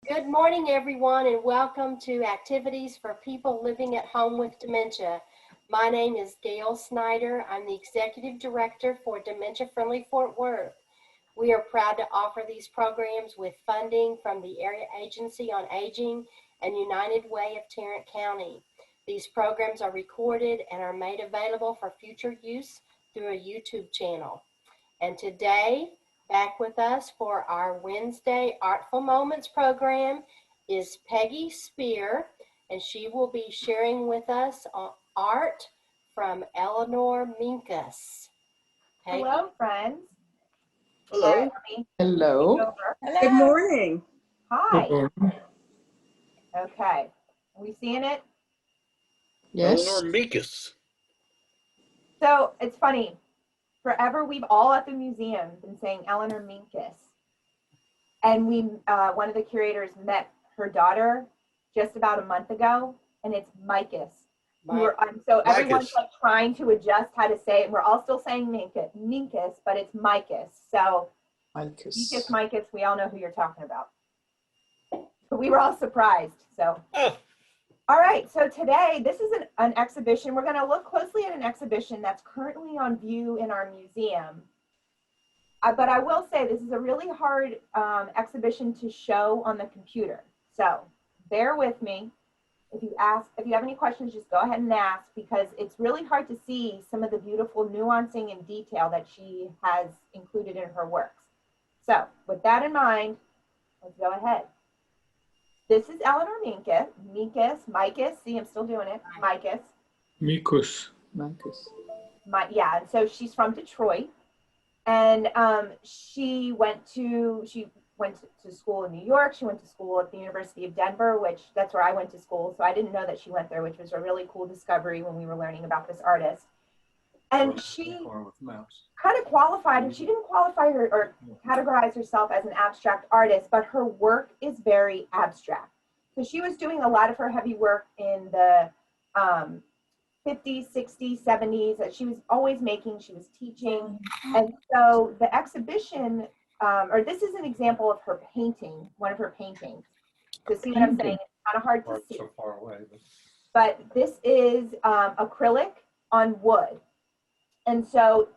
Good morning, everyone, and welcome to Activities for People Living at Home with Dementia. My name is Gail Snyder. I'm the Executive Director for Dementia Friendly Fort Worth. We are proud to offer these programs with funding from the Area Agency on Aging and United Way of Tarrant County. These programs are recorded and are made available for future use through a YouTube channel. And today, back with us for our Wednesday Artful Moments program is Peggy Spear, and she will be sharing with us art from Eleanor Minkus. Peggy? Hello, friends. Hello. Hello. Hello. Good morning. Hi. Okay. Are we seeing it? Yes. Eleanor Meekus. So it's funny. Forever, we've all at the museum been saying Eleanor Minkus. And one of the curators met her daughter just about a month ago, and it's Micus. So everyone's like trying to adjust how to say it. We're all still saying Minkus, but it's Micus. So Micus, we all know who you're talking about. But we were all surprised. So. Oh. All right, so today, this is an exhibition. We're going to look closely at an exhibition that's currently on view in our museum. But I will say this is a really hard exhibition to show on the computer. So bear with me. If you have any questions, just go ahead and ask, because it's really hard to see some of the beautiful nuancing and detail that she has included in her works. So with that in mind, let's go ahead. This is Eleanor Micus. See, I'm still doing it. Mikus. Yeah, and so she's from Detroit, and she went to school in New York. She went to school at the University of Denver, that's where I went to school. So I didn't know that she went there, which was a really cool discovery when we were learning about this artist. And she kind of qualified, she didn't qualify her or categorize herself as an abstract artist, but her work is very abstract. So she was doing a lot of her heavy work in the 50s, 60s, 70s that she was always making, she was teaching. And so the exhibition, or this is an example of her painting, one of her paintings. To see what I'm saying, it's kind of hard to see. So far away, but this is acrylic on wood. And so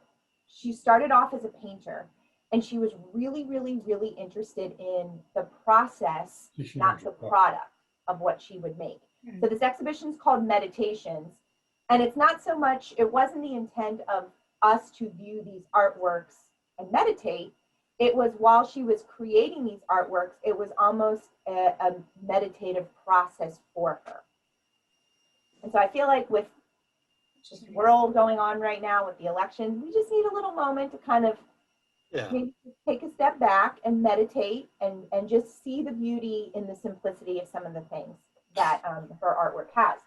she started off as a painter, and she was really, really, really interested in the process, not the product of what she would make. So this exhibition is called Meditations, and it's not so much, it wasn't the intent of us to view these artworks and meditate. It was while she was creating these artworks, it was almost a meditative process for her. And so I feel like with this world going on right now with the election, we just need a little moment to kind of maybe take a step back and meditate and just see the beauty in the simplicity of some of the things that her artwork has.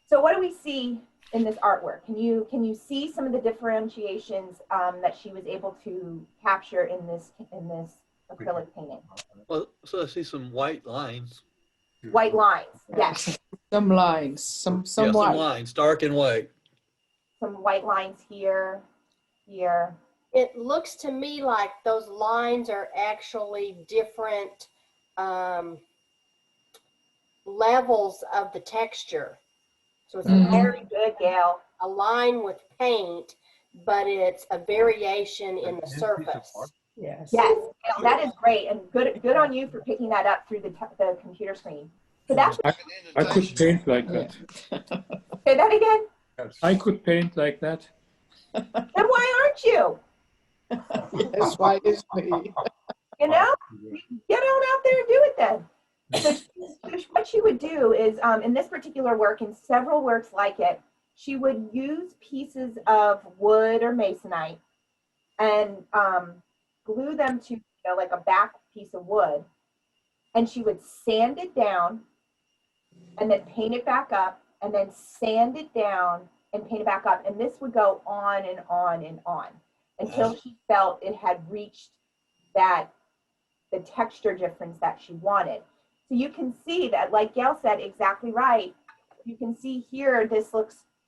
So what do we see in this artwork? Can you see some of the differentiations that she was able to capture in this acrylic painting? Well, so I see some white lines. White lines, yes. Some lines, some some white. lines, dark and white. Some white lines here. It looks to me like those lines are actually different levels of the texture. So it's Very good, Gail. a line with paint, but it's a variation in the surface. Yes. Yes, Gail, that is great, and good on you for picking that up through the computer screen. So that's I could paint like that. say that again. I could paint like that. Then why aren't you? That's why it's me. You know, get on out there and do it then. So what she would do is, in this particular work, in several works like it, she would use pieces of wood or masonite and glue them to, like a back piece of wood, and she would sand it down and then paint it back up, and then sand it down and paint it back up, and this would go on and on and on until she felt it had reached the texture difference that she wanted. So you can see that, like Gail said, exactly right. You can see here,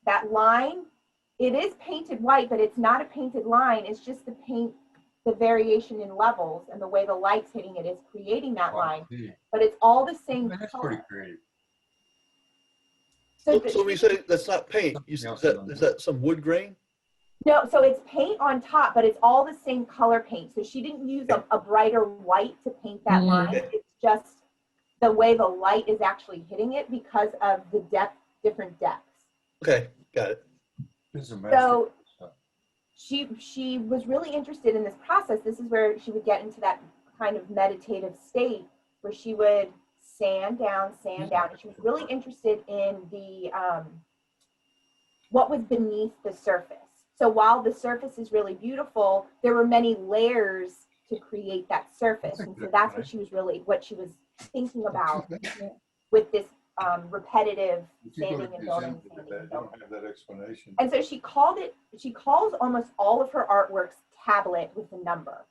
that line, it is painted white, but it's not a painted line. It's just the paint the variation in levels and the way the light's hitting it is creating that Oh, line, gee. but it's all the same Man, that's pretty color. creative. So, So when you say that's not paint, is that some wood grain? no, so it's paint on top, but it's all the same color paint. So she didn't use a brighter white to paint that line. Okay. It's just the way the light is actually hitting it because of the different depths. Okay, got it. This is a So stuff. she was really interested in this process. This is where she would get into that kind of meditative state where she would sand down, and she was really interested in the what was beneath the surface. So while the surface is really beautiful, there were many layers to create that surface, and so that's what she was thinking about with this repetitive If you go sanding to and building, museums, sanding they and don't building. have that explanation. And so she calls almost all of her artworks tablet with a number.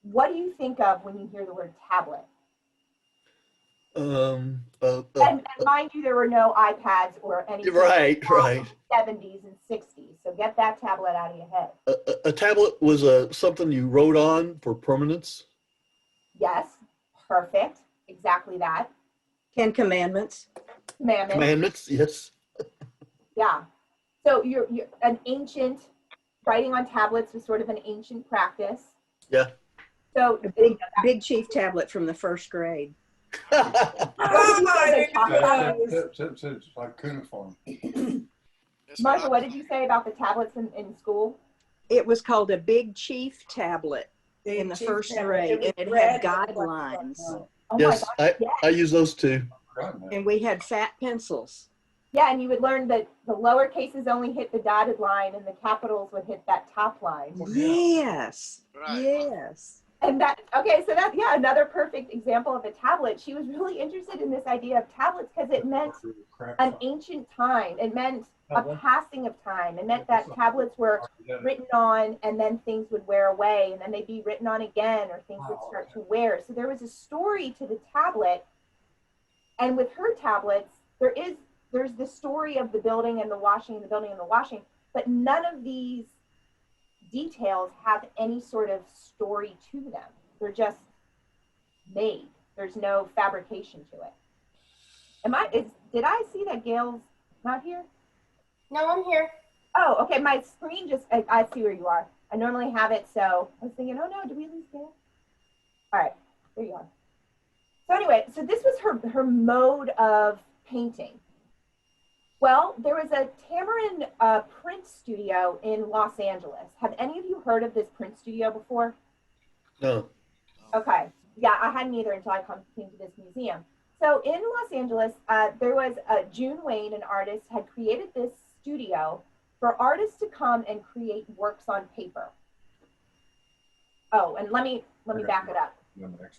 What do you think of when you hear the word tablet? And mind you, there were no iPads or anything right. in the 70s and 60s. So get that tablet out of your head. A tablet was something you wrote on for permanence. Yes, perfect. Exactly that. 10 Commandments. Commandments, yes. Yeah. So you're an ancient, writing on tablets was sort of an ancient practice. Yeah. So A big chief tablet from the first grade. what did you say they talked about? It's like cuneiform. Martha, what did you say about the tablets in school? It was called a big chief tablet in the first grade, and it had guidelines. Oh Yes, my God, I use those too. And we had fat pencils. yeah, and you would learn that the lower cases only hit the dotted line and the capitals would hit that top line. Yes. Right. Yes. And that, okay, so that, yeah, another perfect example of a tablet. She was really interested in this idea of tablets because it meant an ancient time. It meant a passing of time. It meant that tablets were written on and then things would wear away and then they'd be written on again or things would start to wear. So there was a story to the tablet. And with her tablets, there's the story of the building and the washing and the building and the washing, but none of these details have any sort of story to them. They're just made. There's no fabrication to it. Did I see that Gail's not here? No, I'm here. Oh, okay. My screen I see where you are. I normally have it, so I was thinking, oh no, did we lose Gail? All right, there you are. So anyway, so this was her mode of painting. Well, there was a Tamarin print studio in Los Angeles. Have any of you heard of this print studio before? No. Okay. Yeah, I hadn't either until I came to this museum. So in Los Angeles, there was June Wayne, an artist, had created this studio for artists to come and create works on paper. Oh, and let me back it up.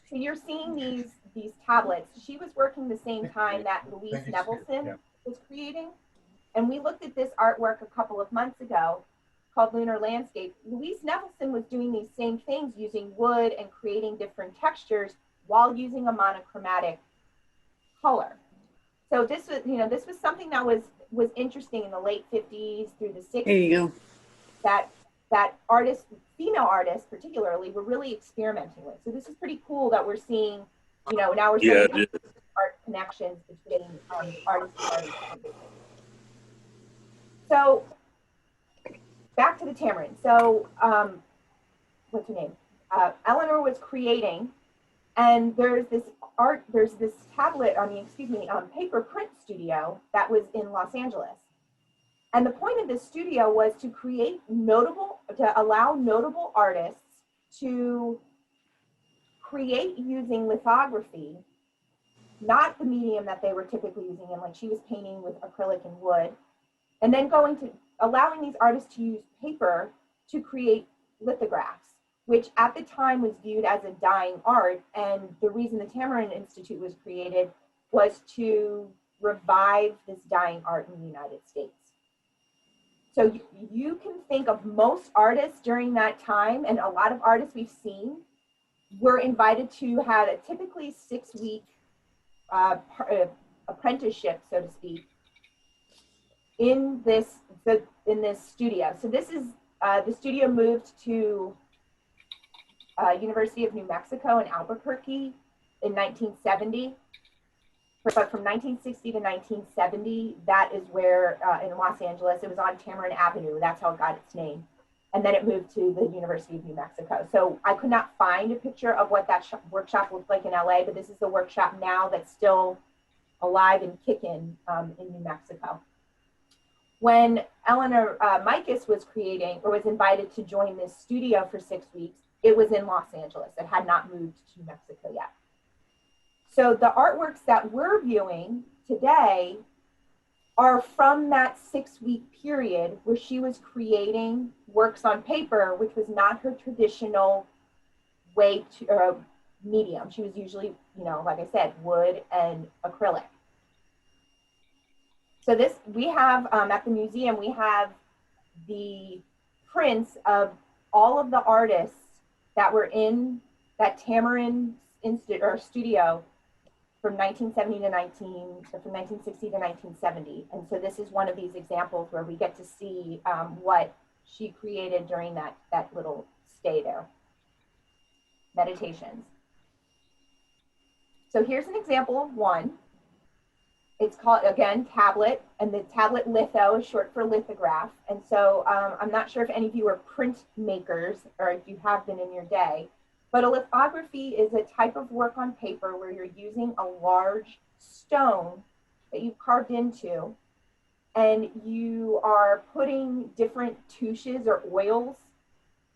So you're seeing these tablets. She was working the same time that Louise Nevelson was creating. And we looked at this artwork a couple of months ago called Lunar Landscape. Louise Nevelson was doing these same things using wood and creating different textures while using a monochromatic color. So this was something that was interesting in the late 50s through the 60s. There you go. That artists, female artists particularly, were really experimenting with. So this is pretty cool that we're seeing, now we're seeing art connections between artists and artists. So back to the Tamarin. So what's her name? Eleanor was creating, and there's this paper print studio that was in Los Angeles. And the point of this studio was to allow notable artists to create using lithography, not the medium that they were typically using, and like she was painting with acrylic and wood, and then allowing these artists to use paper to create lithographs, which at the time was viewed as a dying art. And the reason the Tamarin Institute was created was to revive this dying art in the United States. So you can think of most artists during that time, and a lot of artists we've seen were invited to have a typically 6-week apprenticeship, so to speak, in this studio. So this is the studio moved to University of New Mexico in Albuquerque in 1970. But from 1960 to 1970, that is where in Los Angeles, it was on Tamarind Avenue. That's how it got its name. And then it moved to the University of New Mexico. So I could not find a picture of what that workshop looked like in LA, but this is the workshop now that's still alive and kicking in New Mexico. When Eleanor Mikus was creating or was invited to join this studio for 6 weeks, it was in Los Angeles. It had not moved to New Mexico yet. So the artworks that we're viewing today are from that 6-week period where she was creating works on paper, which was not her traditional way to medium. She was usually, you know, like I said, wood and acrylic. So this, we have at the museum, we have the prints of all of the artists that were in that Tamarind studio from 1970 to from 1960 to 1970. And so this is one of these examples where we get to see what she created during that little stay there. Meditations. So here's an example of one. It's called, again, tablet, and the tablet litho is short for lithograph. And so I'm not sure if any of you are printmakers or if you have been in your day, but a lithography is a type of work on paper where you're using a large stone that you've carved into, and you are putting different touches or oils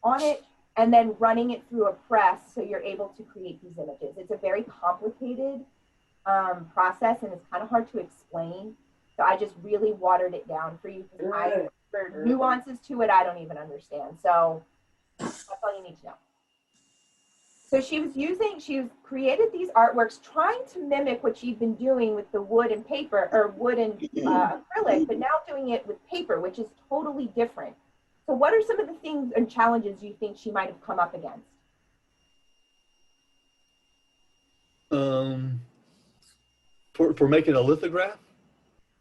on it and then running it through a press so you're able to create these images. It's a very complicated process, and it's kind of hard to explain. So I just really watered it down for you because there are nuances to it I don't even understand. So that's all you need to know. So she created these artworks trying to mimic what she'd been doing with the wood and paper, or wood and acrylic, but now doing it with paper, which is totally different. So what are some of the things and challenges you think she might have come up against? For making a lithograph?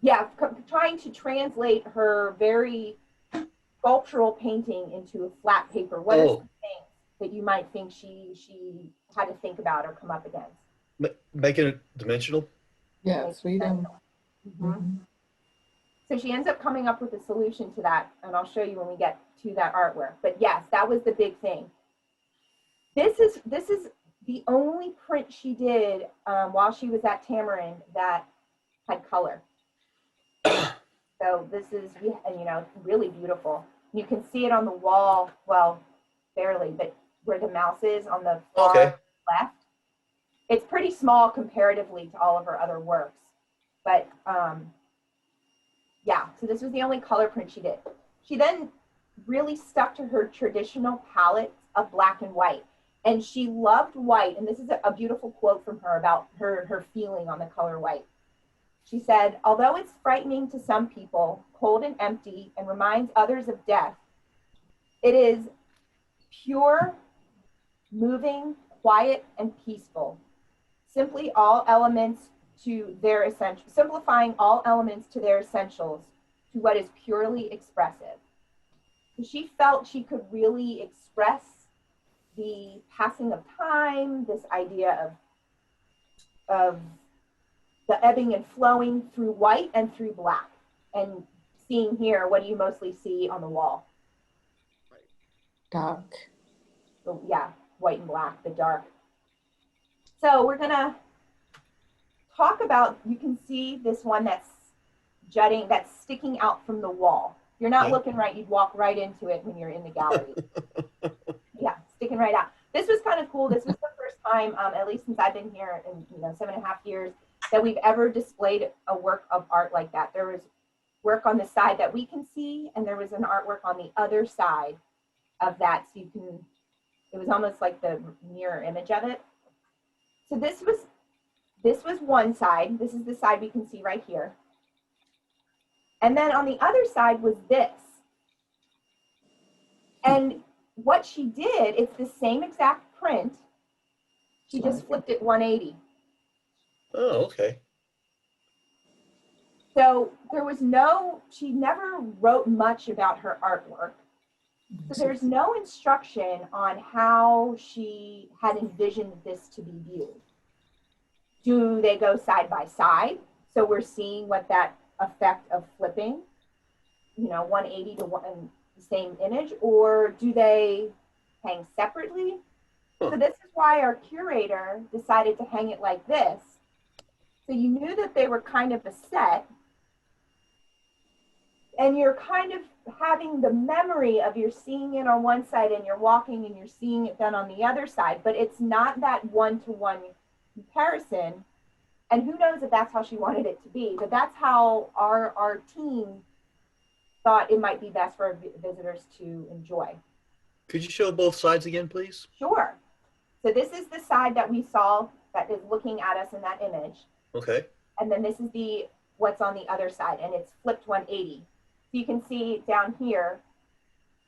Yeah, trying to translate her very sculptural painting into a flat paper. What are some things that you might think she had to think about or come up against? Making it dimensional? Yeah, freedom. Mm-hmm. So she ends up coming up with a solution to that, and I'll show you when we get to that artwork. But yes, that was the big thing. This is the only print she did while she was at Tamarind that had color. So this is, you know, really beautiful. You can see it on the wall, well, barely, but where the mouse is on the far left. It's pretty small comparatively to all of her other works. But yeah, so this was the only color print she did. She then really stuck to her traditional palette of black and white. And she loved white. And this is a beautiful quote from her about her feeling on the color white. She said, "Although it's frightening to some people, cold and empty, and reminds others of death, it is pure, moving, quiet, and peaceful. Simplifying all elements to their essentials to what is purely expressive." So she felt she could really express the passing of time, this idea of the ebbing and flowing through white and through black. And seeing here, what do you mostly see on the wall? Dark. So, yeah, white and black, the dark. So we're gonna talk about, you can see this one that's jutting, that's sticking out from the wall. If you're not looking right, you'd walk right into it when you're in the gallery. Yeah, sticking right out. This was kind of cool. This was the first time, at least since I've been here in 7.5 years, that we've ever displayed a work of art like that. There was work on the side that we can see, and there was an artwork on the other side of that. So you can, it was almost like the mirror image of it. So this was one side. This is the side we can see right here. And then on the other side was this. And what she did, it's the same exact print. She just flipped it 180. Oh, okay. So there was she never wrote much about her artwork. So there's no instruction on how she had envisioned this to be viewed. Do they go side by side? So we're seeing what that effect of flipping, 180 to one, the same image, or do they hang separately? Huh. So this is why our curator decided to hang it like this. So you knew that they were kind of a set, and you're kind of having the memory of you're seeing it on one side and you're walking and you're seeing it then on the other side, but it's not that one-to-one comparison. And who knows if that's how she wanted it to be, but that's how our team thought it might be best for visitors to enjoy. Could you show both sides again, please? Sure. So this is the side that we saw that is looking at us in that image. Okay. And then this is what's on the other side, and it's flipped 180. So you can see down here,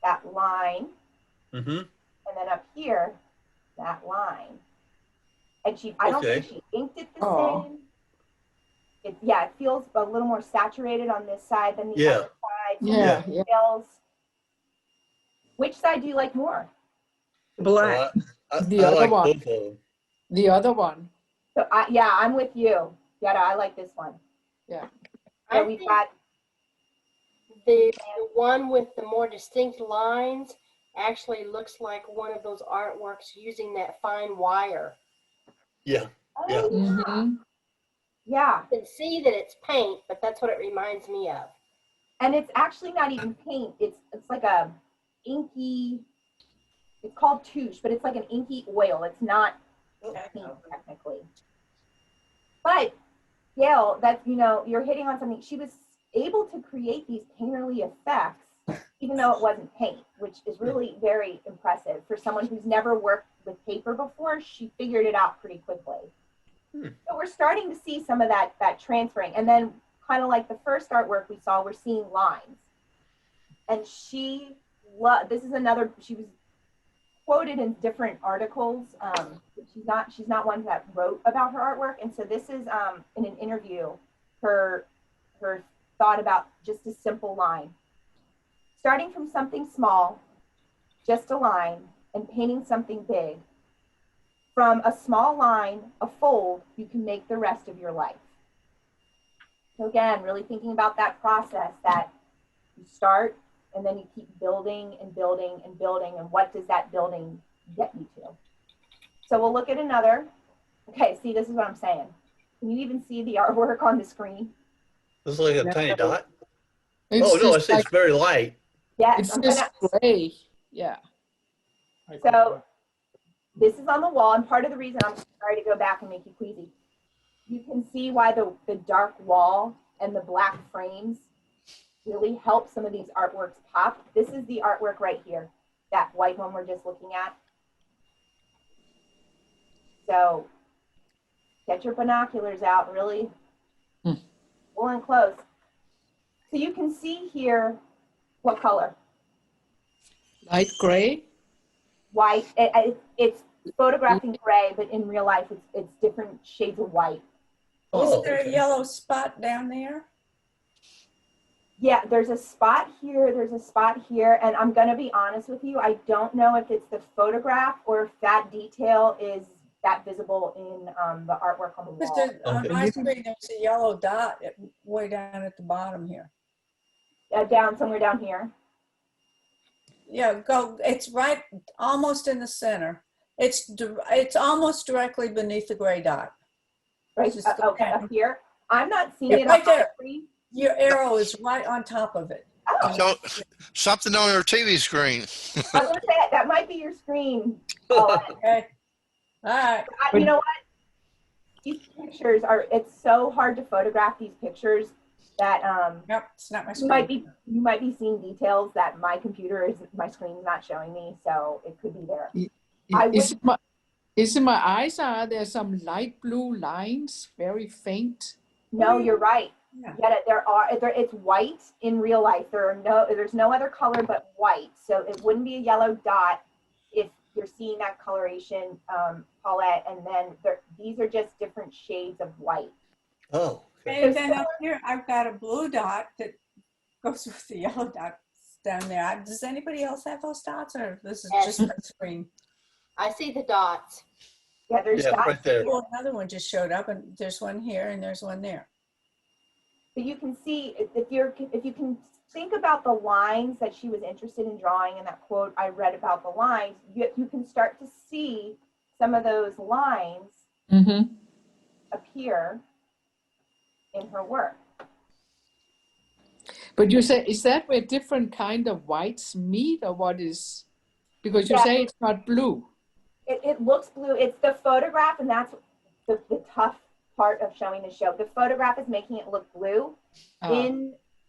that line, Mm-hmm. and then up here, that line. And I don't think she inked it the same. It feels a little more saturated on this side than the other side. Yeah. Details. Which side do you like more? Black. I The other like one. both of them. The other one. So I'm with you. Yetta, I like this one. Yeah. I We've think got the one with the more distinct lines actually looks like one of those artworks using that fine wire. Yeah. Yeah. Mm-hmm. Yeah. You can see that it's paint, but that's what it reminds me of. And it's actually not even paint. It's like a inky, it's called touche, but it's like an inky oil. It's not paint technically. But Gail, you're hitting on something. She was able to create these painterly effects, even though it wasn't paint, which is really very impressive. For someone who's never worked with paper before, she figured it out pretty quickly. So we're starting to see some of that transferring. And then kind of like the first artwork we saw, we're seeing lines. And she was quoted in different articles. She's not one that wrote about her artwork. And so this is in an interview, her thought about just a simple line. Starting from something small, just a line, and painting something big. From a small line, a fold, you can make the rest of your life. So again, really thinking about that process that you start and then you keep building and building and building, and what does that building get you to? So we'll look at another. Okay, see, this is what I'm saying. Can you even see the artwork on the screen? This is like a tiny dot. It's Oh, no, just it's very light. Yes. It's just gray. Yeah. So this is on the wall, and part of the reason, I'm sorry to go back and make you queasy. You can see why the dark wall and the black frames really help some of these artworks pop. This is the artwork right here, that white one we're just looking at. So get your binoculars out, really pull in close. So you can see here, what color? Light gray. White. It's photographing gray, but in real life, it's different shades of white. Oh, Is there a yellow spot down there? Yeah, there's a spot here, there's a spot here, and I'm gonna be honest with you, I don't know if it's the photograph or if that detail is that visible in the artwork on the wall. On my screen, there's a yellow dot way down at the bottom here. Somewhere down here. Yeah, it's right, almost in the center. It's almost directly beneath the gray dot. Right, Just okay, up here. I'm not seeing Yeah, it right on my there. screen. Your arrow is right on top of it. Oh, So, something on your TV screen. I was gonna say, that might be your screen. Oh, Okay. All right. you know what? These pictures it's so hard to photograph these pictures that Yep, it's not my you screen. might be seeing details that my screen is not showing me, so it could be there. Is in my eyes there some light blue lines, very faint? No, you're right. Yeah. It's white in real life. There's no other color but white. So it wouldn't be a yellow dot if you're seeing that coloration, Paulette. And then these are just different shades of white. Oh. And then up here, I've got a blue dot that goes with the yellow dot down there. Does anybody else have those dots, or this is Yes. just my screen? I see the dots. Yeah, there's Yeah, dots. right there. Oh, another one just showed up, and there's one here, and there's one there. But you can see if you can think about the lines that she was interested in drawing in that quote I read about the lines, you can start to see some of those lines Mm-hmm. appear in her work. But you say, is that where different kind of whites meet, or what is? Because you Yeah. say it's not blue. It looks blue. It's the photograph, and that's the tough part of showing the show. The photograph is making it look blue. Ah.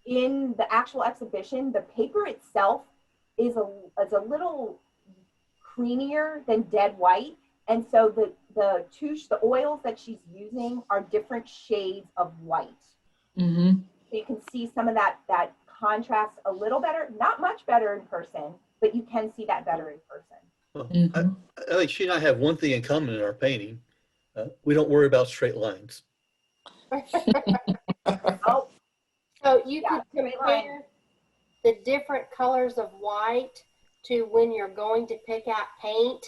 In the actual exhibition, the paper itself is a little creamier than dead white, and so the touche, the oils that she's using are different shades of white. Mm-hmm. So you can see some of that contrast a little better, not much better in person, but you can see that better in person. Well, Mm-hmm. I think she and I have one thing in common in our painting. We don't worry about straight lines. Oh, So you Yeah, could straight line. compare the different colors of white to when you're going to pick out paint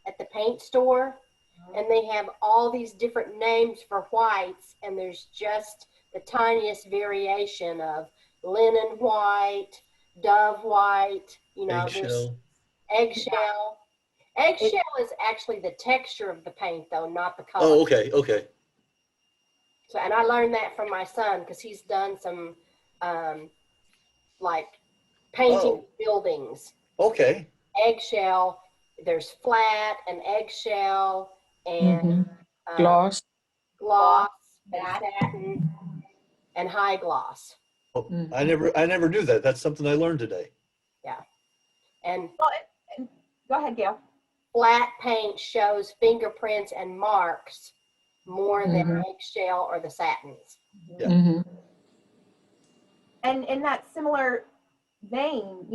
at the paint store, and they have all these different names for whites, and there's just the tiniest variation of linen white, dove white, there's Eggshell. eggshell. Eggshell is actually the texture of the paint, though, not the color. Oh, okay, okay. So, and I learned that from my son because he's done some like painting buildings. Okay. Eggshell, there's flat and eggshell and Mm-hmm. Gloss. gloss and Matte. satin and high gloss. Oh, Mm-hmm. I never knew that. That's something I learned today. Yeah. And Well, go ahead, Gail. flat paint shows fingerprints and marks more than eggshell or the satins. Yeah. Mm-hmm. And in that similar vein,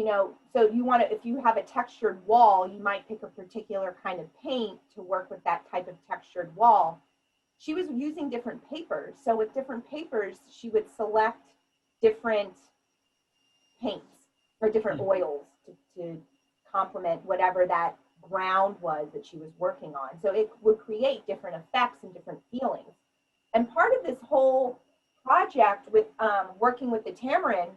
so you want to, if you have a textured wall, you might pick a particular kind of paint to work with that type of textured wall. She was using different papers. So with different papers, she would select different paints or different oils to complement whatever that ground was that she was working on. So it would create different effects and different feelings. And part of this whole project with working with the Tamarind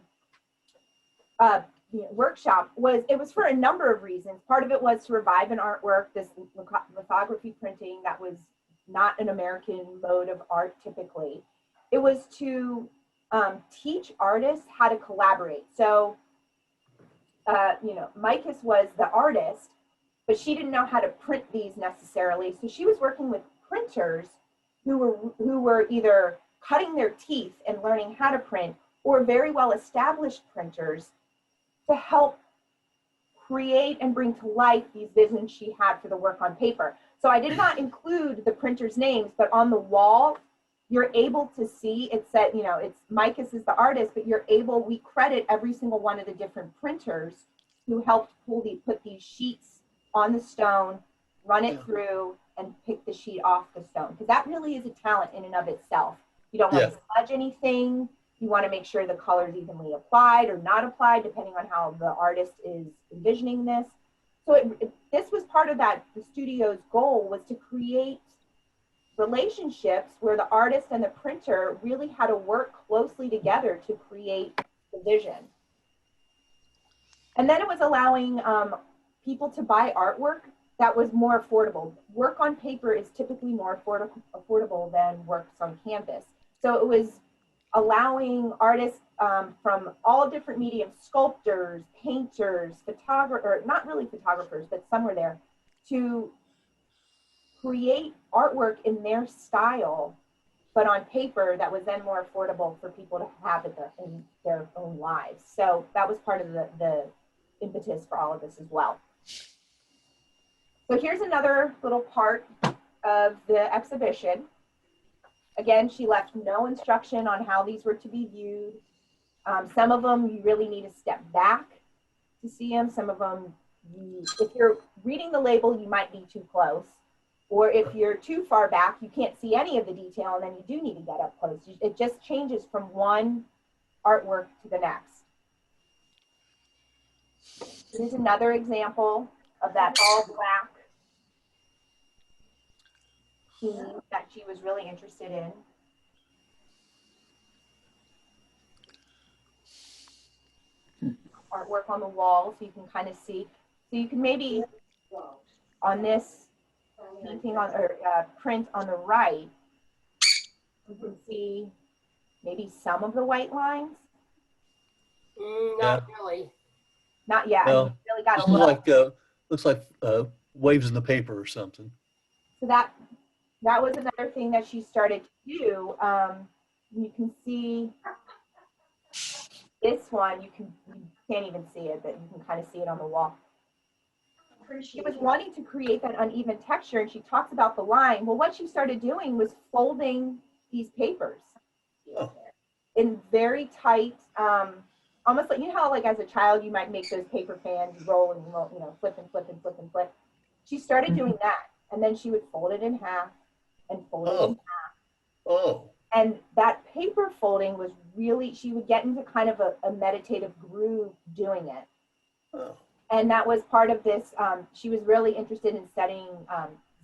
workshop was for a number of reasons. Part of it was to revive an artwork, this lithography printing that was not an American mode of art typically. It was to teach artists how to collaborate. So, Micus was the artist, but she didn't know how to print these necessarily. So she was working with printers who were either cutting their teeth and learning how to print, or very well established printers to help create and bring to life these visions she had for the work on paper. So I did not include the printers' names, but on the wall, you're able to see, it said, it's Micus is the artist, but we credit every single one of the different printers who helped put these sheets on the stone, run it through, and pick the sheet off the stone. Because that really is a talent in and of itself. You don't want to smudge anything. You want to make sure the color is evenly applied or not applied, depending on how the artist is envisioning this. So this was part of the studio's goal, was to create relationships where the artist and the printer really had to work closely together to create the vision. And then it was allowing people to buy artwork that was more affordable. Work on paper is typically more affordable than works on canvas. So it was allowing artists from all different mediums, sculptors, painters, photographers, not really photographers, but some were there, to create artwork in their style, but on paper that was then more affordable for people to have in their own lives. So that was part of the impetus for all of this as well. So here's another little part of the exhibition. Again, she left no instruction on how these were to be viewed. Some of them you really need to step back to see them. Some of them, if you're reading the label, you might be too close. Or if you're too far back, you can't see any of the detail, and then you do need to get up close. It just changes from one artwork to the next. Here's another example of that all black theme that she was really interested in. Artwork on the wall, so you can kind of see. So you can maybe, on this painting on or print on the right, you can see maybe some of the white lines. Not really. Not yet. Well, I mean, you really got This to look. looks like waves in the paper or something. So that was another thing that she started to do. You can see this one. You can't even see it, but you can kind of see it on the wall. She was wanting to create that uneven texture, and she talks about the line. Well, what she started doing was folding these papers in very tight, almost like, you know how like as a child you might make those paper fans, you roll and roll, you know, flip and flip and flip and flip. She started doing that, and then she would fold it in half and fold it in half. Oh. And that paper folding was really, she would get into kind of a meditative groove doing it. Oh. And that was part of this. She was really interested in studying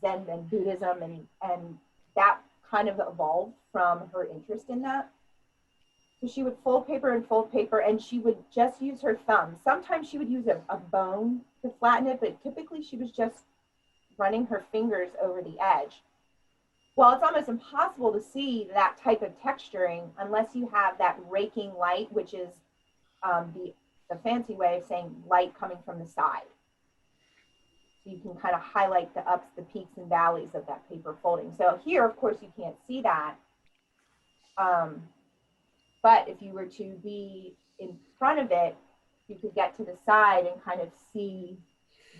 Zen and Buddhism, and that kind of evolved from her interest in that. So she would fold paper, and she would just use her thumb. Sometimes she would use a bone to flatten it, but typically she was just running her fingers over the edge. Well, it's almost impossible to see that type of texturing unless you have that raking light, which is the fancy way of saying light coming from the side. So you can kind of highlight the ups, the peaks and valleys of that paper folding. So here, of course, you can't see that. But if you were to be in front of it, you could get to the side and kind of see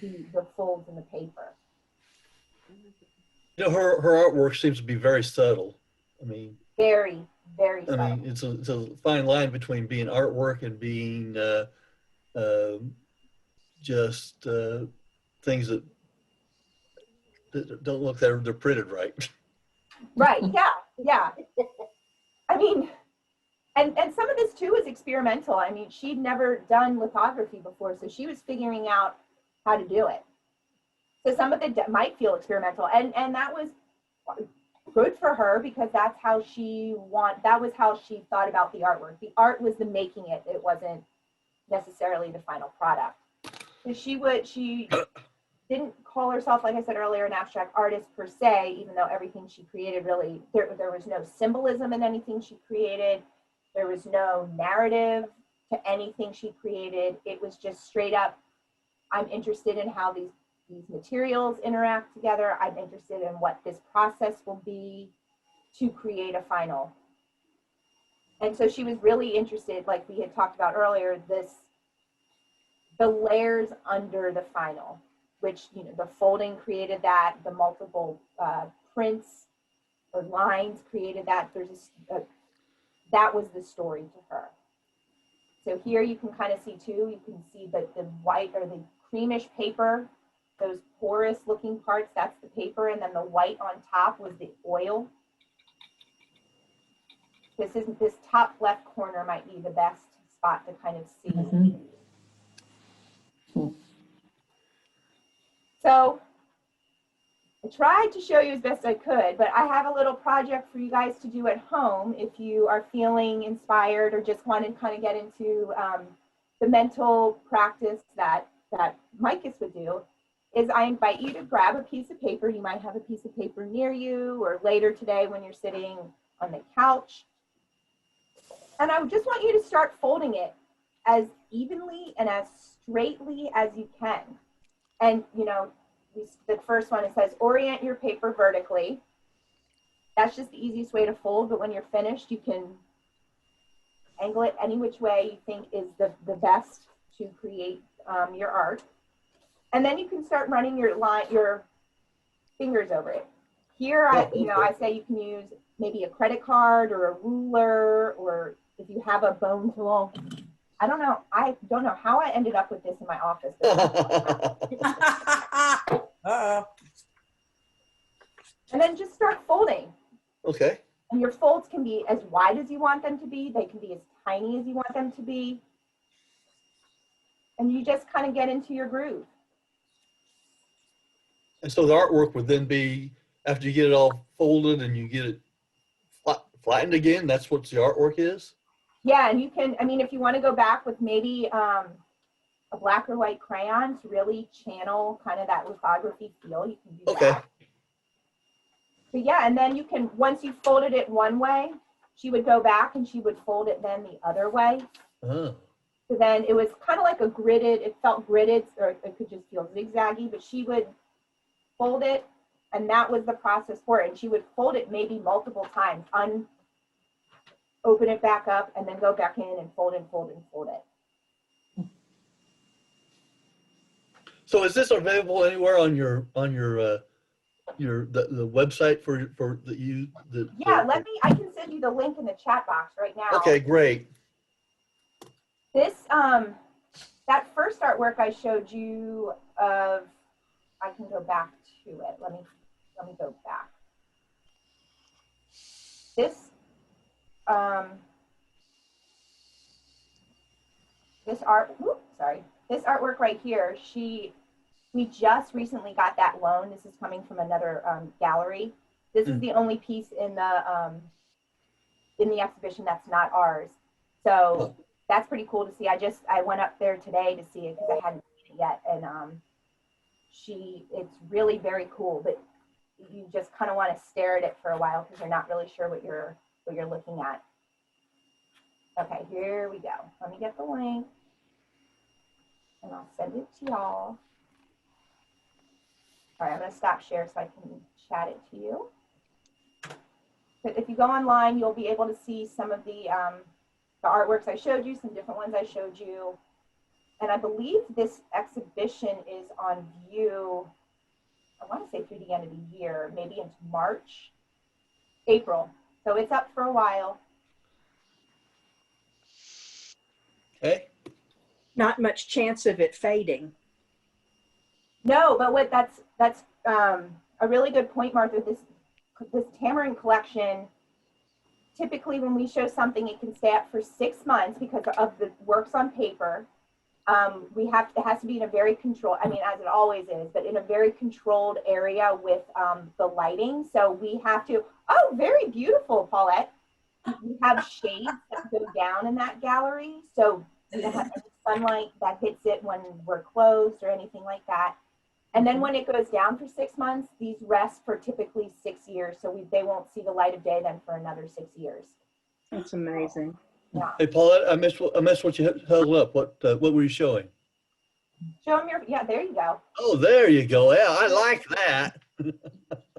the folds in the paper. You know, her artwork seems to be very subtle. I mean, very, very subtle. I mean, it's a fine line between being artwork and being just things that don't look they're printed right. Right. Yeah. I mean, and some of this too is experimental. I mean, she'd never done lithography before, so she was figuring out how to do it. So some of it might feel experimental, and that was good for her because that's how that was how she thought about the artwork. The art was the making it. It wasn't necessarily the final product. So she didn't call herself, like I said earlier, an abstract artist per se, even though everything she created really, there was no symbolism in anything she created. There was no narrative to anything she created. It was just straight up, I'm interested in how these materials interact together. I'm interested in what this process will be to create a final. And so she was really interested, like we had talked about earlier, the layers under the final, which, you know, the folding created that, the multiple prints or lines created that. That was the story to her. So here you can kind of see too, you can see the white or the creamish paper, those porous looking parts, that's the paper, and then the white on top was the oil. This top left corner might be the best spot to kind of see. Mm-hmm. So I tried to show you as best I could, but I have a little project for you guys to do at home if you are feeling inspired or just want to kind of get into the mental practice that Micus would do. Is I invite you to grab a piece of paper. You might have a piece of paper near you, or later today when you're sitting on the couch. And I just want you to start folding it as evenly and as straightly as you can. And, you know, the first one, it says, orient your paper vertically. That's just the easiest way to fold, but when you're finished, you can angle it any which way you think is the best to create your art. And then you can start running your fingers over it. Here, I say you can use maybe a credit card or a ruler, or if you have a bone tool. I don't know how I ended up with this in my office. And then just start folding. Okay. And your folds can be as wide as you want them to be. They can be as tiny as you want them to be. and you just kind of get into your groove. And so the artwork would then be, after you get it all folded and you get it flattened again, that's what the artwork is? Yeah, and you can, I mean, if you want to go back with maybe a black or white crayon to really channel kind of that lithography feel, you can do Okay. that. But yeah, and then you can, once you folded it one way, she would go back and she would fold it then the other way. Oh. So then it was kind of like a gridded, it felt gridded, or it could just feel zigzaggy, but she would fold it, and that was the process for it. And she would fold it maybe multiple times, open it back up, and then go back in and fold and fold and fold it. So is this available anywhere on your the website for the Yeah, I can send you the link in the chat box right now. Okay, great. This, that first artwork I showed you of, I can go back to it. Let me go back. This, this artwork right here, we just recently got that loan. This is coming from another gallery. This is the only piece in the exhibition that's not ours. So that's pretty cool to see. I went up there today to see it because I hadn't seen it yet, and it's really very cool. But you just kind of want to stare at it for a while because you're not really sure what you're looking at. Okay, here we go. Let me get the link, and I'll send it to y'all. All right, I'm going to stop share so I can chat it to you. But if you go online, you'll be able to see some of the artworks I showed you, some different ones I showed you. And I believe this exhibition is on view, I want to say through the end of the year, maybe into March, April. So it's up for a while. Okay. Not much chance of it fading. No, but that's a really good point, Martha. This Tamarind collection, typically when we show something, it can stay up for 6 months because of the works on paper. It has to be in a very controlled, I mean, as it always is, but in a very controlled area with the lighting. So we have to, oh, very beautiful, Paulette. We have shades that go down in that gallery. So we don't have any sunlight that hits it when we're closed or anything like that. And then when it goes down for 6 months, these rest for typically 6 years. So they won't see the light of day then for another 6 years. That's amazing. Yeah. Hey, Paulette, I missed what you held up. What were you showing? Show them yeah, there you go. Oh, there you go. Yeah, I like that.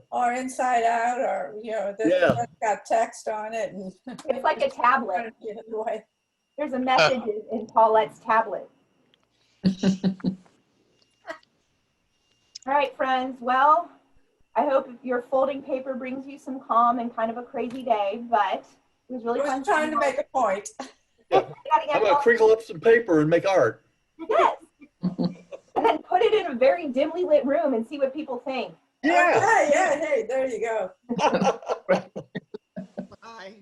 Or inside out, or, this one's got text on it. And It's like a tablet. There's a message in Paulette's tablet. All right, friends. Well, I hope your folding paper brings you some calm and kind of a crazy day, but it was really fun. I was trying to make a point. Yeah. I'm going to crinkle up some paper and make art. Yes. And then put it in a very dimly lit room and see what people think. Yeah. Hey, there you go. Bye.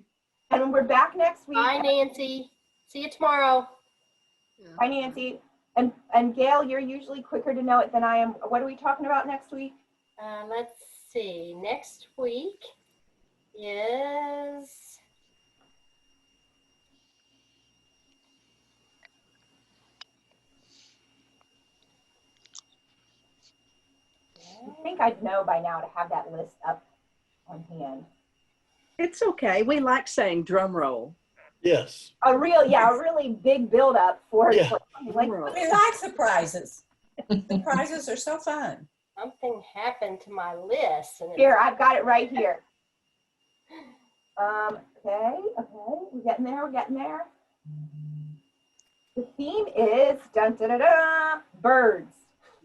And we're back next week. Bye, Nancy. See you tomorrow. Bye, Nancy. And Gail, you're usually quicker to know it than I am. What are we talking about next week? Let's see. Next week is I think I'd know by now to have that list up on hand. It's okay. We like saying drum roll. Yes. A really big build up for Yeah. like, We like surprises. Surprises are so fun. something happened to my list. And here, I've got it right here. Okay, we're getting there. The theme is dun, da, da, da, birds.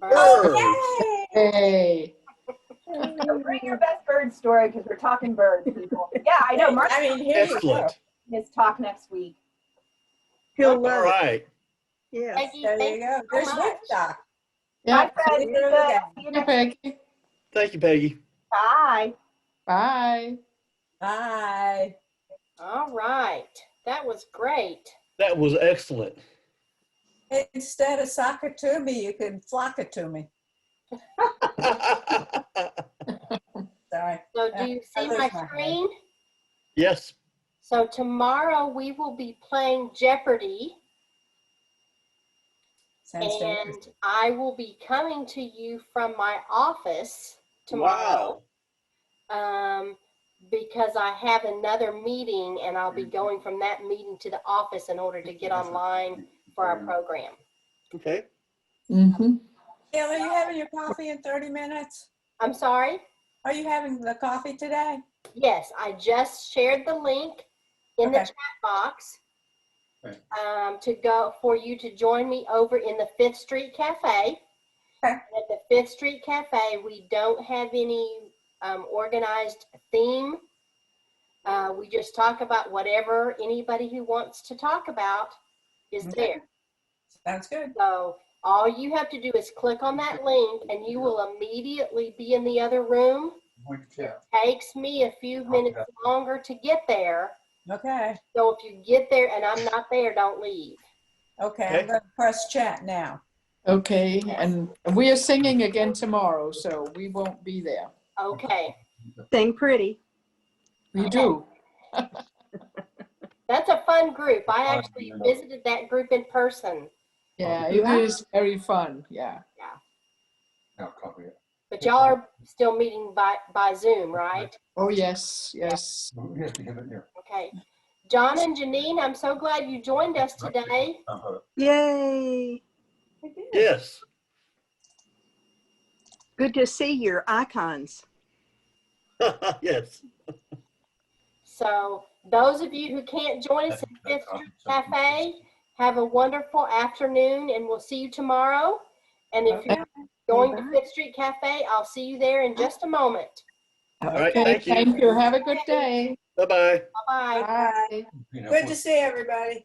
Oh, Hey. So bring your best bird story because we're talking birds, people. Yeah, I know. Mark Here you go. Excellent. his talk next week. He'll All love it. right. Yes. Peggy, There thank you go. so There's much. Woodstock. Yeah. Bye, Fred. See you Good. again. See you Hey, next week. Peggy. Thank you, Peggy. Bye. Bye. Bye. All right. That was great. That was excellent. Instead of sock it to me, you can flock it to me. Sorry. So do you see There's my my head. screen? Yes. So tomorrow we will be playing Jeopardy, Sounds fantastic. and I will be coming to you from my office tomorrow. Because I have another meeting, and I'll be going from that meeting to the office in order to get online for our program. Okay. Mm-hmm. Gail, are you having your coffee in 30 minutes? I'm sorry? Are you having the coffee today? Yes, I just shared the link in the Okay. chat box Okay. to go for you to join me over in the Fifth Street Cafe. Okay. At the Fifth Street Cafe, we don't have any organized theme. We just talk about whatever anybody who wants to talk about is Okay. there. Sounds good. So all you have to do is click on that link, and you will immediately be in the other room. Takes me a few minutes longer to get there. Okay. So if you get there and I'm not there, don't leave. Okay, Okay. I'm going to press chat now. Okay, and we are singing again tomorrow, so we won't be there. Okay. Sing pretty. We do. That's a fun group. I actually visited that group in person, Yeah, it is very fun. Yeah. I'll copy it. but y'all are still meeting by Zoom, right? Oh, yes, yes. Here, here. Okay. John and Janine, I'm so glad you joined us today. Yay. Yes. Good to see your icons. Yes. So those of you who can't join us at Fifth Street Cafe, have a wonderful afternoon, and we'll see you tomorrow. And if you're going to Bye. Fifth Street Cafe, I'll see you there in just a moment. All right. Okay, Thank you. thank you. Have a good day. Bye-bye. Bye-bye. Bye. Good to see everybody.